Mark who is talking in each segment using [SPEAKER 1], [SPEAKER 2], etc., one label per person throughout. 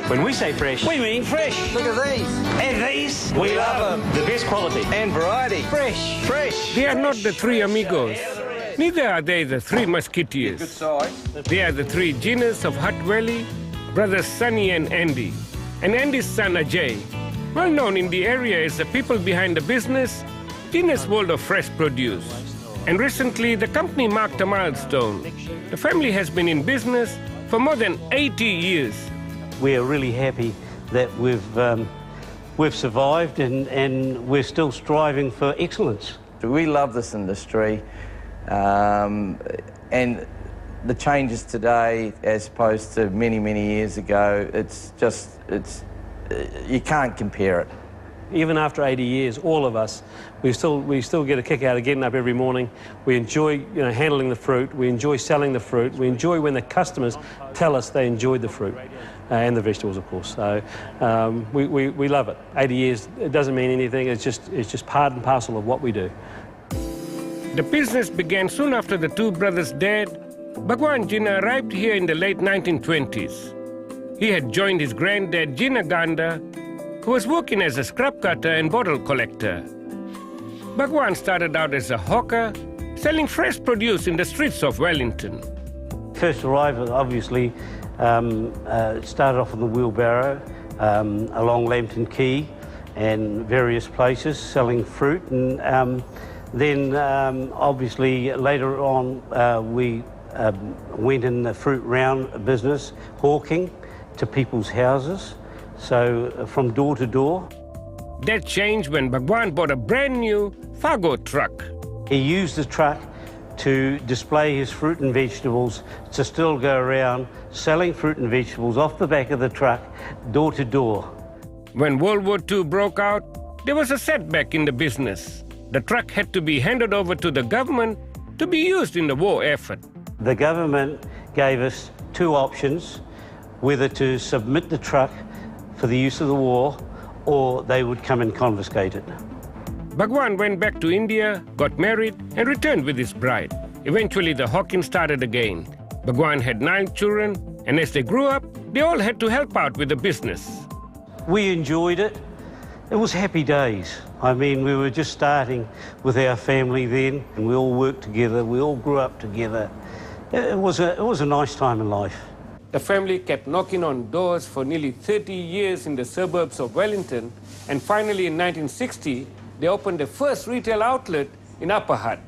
[SPEAKER 1] When we say fresh, we mean fresh.
[SPEAKER 2] Look at these.
[SPEAKER 1] And these, we love them. The best quality.
[SPEAKER 2] And variety.
[SPEAKER 1] Fresh.
[SPEAKER 2] Fresh.
[SPEAKER 3] They are not the three amigos. Neither are they the three
[SPEAKER 2] Good
[SPEAKER 3] musketeers.
[SPEAKER 2] size.
[SPEAKER 3] They are the three Jinas of Hutt Valley, brothers Sonny and Andy, and Andy's son Ajay. Well known in the area as the people behind the business, Jina's World of Fresh Produce. And recently, the company marked a milestone. The family has been in business for more than 80 years.
[SPEAKER 4] We're really happy that we've survived and we're still striving for excellence.
[SPEAKER 2] We love this industry, and the changes today as opposed to many, many years ago, you can't compare it.
[SPEAKER 4] Even after 80 years, all of us, we still get a kick out of getting up every morning. We enjoy, handling the fruit. We enjoy selling the fruit. We enjoy when the customers tell us they enjoyed the fruit and the vegetables, of course. So we love it. 80 years, it doesn't mean anything. It's just part and parcel of what we do.
[SPEAKER 3] The business began soon after the two brothers' dad, Bhagwan Jina, arrived here in the late 1920s. He had joined his granddad, Jina Ganda, who was working as a scrap cutter and bottle collector. Bhagwan started out as a hawker, selling fresh produce in the streets of Wellington.
[SPEAKER 4] First arrival, obviously, started off on the wheelbarrow along Lambton Quay and various places selling fruit. And then, obviously, later on, we went in the fruit round business, hawking to people's houses. So from door to door.
[SPEAKER 3] That changed when Bhagwan bought a brand new Fargo truck.
[SPEAKER 4] He used the truck to display his fruit and vegetables, to still go around selling fruit and vegetables off the back of the truck, door to door.
[SPEAKER 3] When World War II broke out, there was a setback in the business. The truck had to be handed over to the government to be used in the war effort.
[SPEAKER 4] The government gave us two options, whether to submit the truck for the use of the war, or they would come and confiscate it.
[SPEAKER 3] Bhagwan went back to India, got married, and returned with his bride. Eventually, the hawking started again. Bhagwan had 9 children, and as they grew up, they all had to help out with the business.
[SPEAKER 4] We enjoyed it. It was happy days. I mean, we were just starting with our family then, and we all worked together, we all grew up together. It was a nice time in life.
[SPEAKER 3] The family kept knocking on doors for nearly 30 years in the suburbs of Wellington, and finally in 1960, they opened their first retail outlet in Upper Hutt.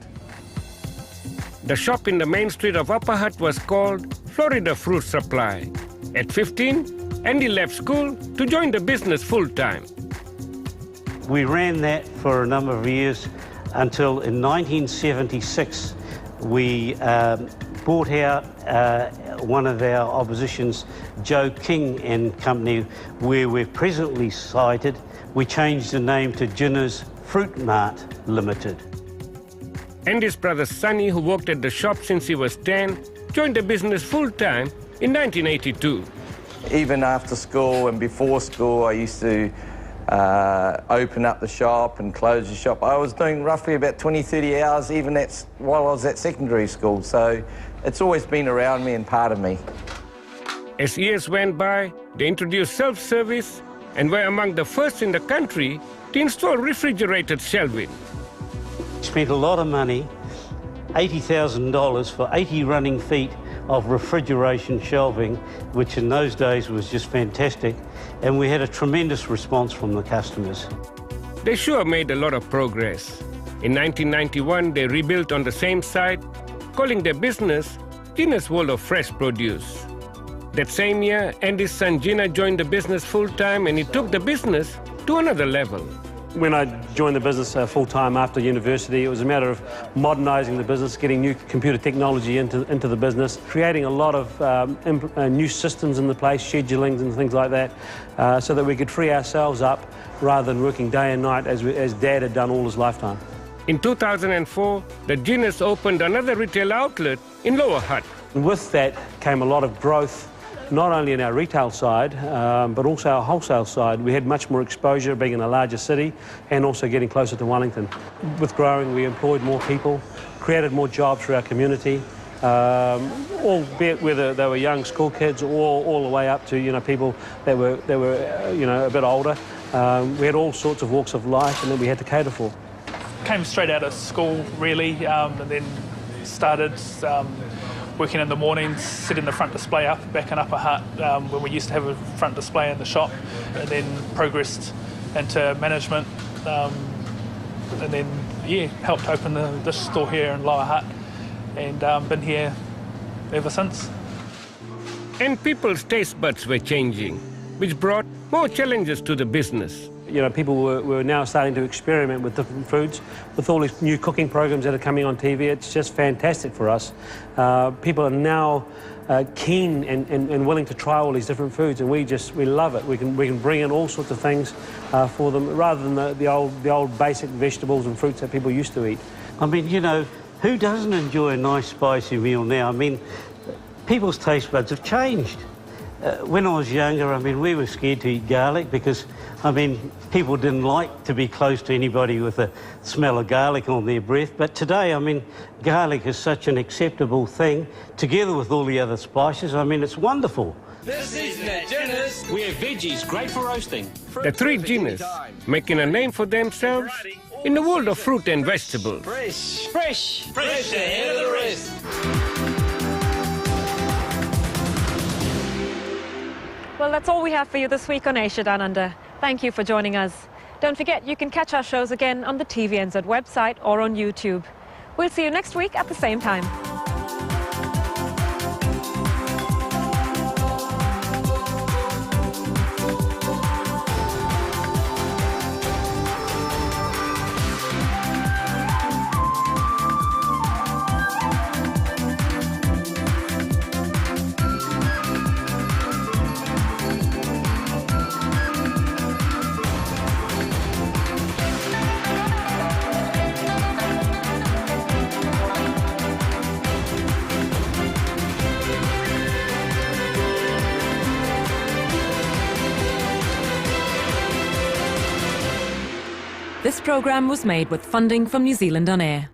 [SPEAKER 3] The shop in the main street of Upper Hutt was called Florida Fruit Supply. At 15, Andy left school to join the business full-time.
[SPEAKER 4] We ran that for a number of years until in 1976, we bought out one of our oppositions, Joe King and Company, where we're presently sited. We changed the name to Jina's Fruit Mart Limited.
[SPEAKER 3] Andy's brother Sonny, who worked at the shop since he was 10, joined the business full-time in 1982.
[SPEAKER 2] Even after school and before school, I used to open up the shop and close the shop. I was doing roughly about 20, 30 hours even while I was at secondary school. So it's always been around me and part of me.
[SPEAKER 3] As years went by, they introduced self-service and were among the first in the country to install refrigerated shelving.
[SPEAKER 4] Spent a lot of money, $80,000 for 80 running feet of refrigeration shelving, which in those days was just fantastic, and we had a tremendous response from the customers.
[SPEAKER 3] They sure made a lot of progress. In 1991, they rebuilt on the same site, calling their business Jina's World of Fresh Produce. That same year, Andy's son Jina joined the business full-time, and he took the business to another level.
[SPEAKER 4] When I joined the business full-time after university, it was a matter of modernising the business, getting new computer technology into the business, creating a lot of new systems in the place, schedulings and things like that, so that we could free ourselves up rather than working day and night as Dad had done all his lifetime.
[SPEAKER 3] In 2004, the Jinas opened another retail outlet in Lower Hutt.
[SPEAKER 4] And with that came a lot of growth, not only in our retail side, but also our wholesale side. We had much more exposure being in a larger city and also getting closer to Wellington. With growing, we employed more people, created more jobs for our community, albeit whether they were young school kids or all the way up to, you know, people that were you know, a bit older. We had all sorts of walks of life, and then we had to cater for.
[SPEAKER 5] Came straight out of school, really, and then started working in the mornings, setting the front display up back in Upper Hutt when we used to have a front display in the shop, and then progressed into management, and then, yeah, helped open this store here in Lower Hutt, and been here ever since.
[SPEAKER 3] And people's taste buds were changing, which brought more challenges to the business.
[SPEAKER 4] You know, people were now starting to experiment with different foods. With all these new cooking programs that are coming on TV, it's just fantastic for us. People are now keen and willing to try all these different foods, and we love it. We can bring in all sorts of things for them, rather than the old basic vegetables and fruits that people used to eat. I mean, you know, who doesn't enjoy a nice spicy meal now? I mean, people's taste buds have changed. When I was younger, I mean, we were scared to eat garlic because, I mean, people didn't like to be close to anybody with the smell of garlic on their breath. But today, I mean, garlic is such an acceptable thing, together with all the other spices. I mean, it's wonderful.
[SPEAKER 1] This season at Jina's, we have veggies great for roasting.
[SPEAKER 3] The three Jinas making a name for themselves in the world of fruit and vegetables.
[SPEAKER 1] Fresh. Fresh. Fresh ahead of the rest.
[SPEAKER 6] Well, that's all we have for you this week on Asia Down Under. Thank you for joining us. Don't forget, you can catch our shows again on the TVNZ website or on YouTube. We'll see you next week at the same time.
[SPEAKER 7] This programme was made with funding from New Zealand On Air.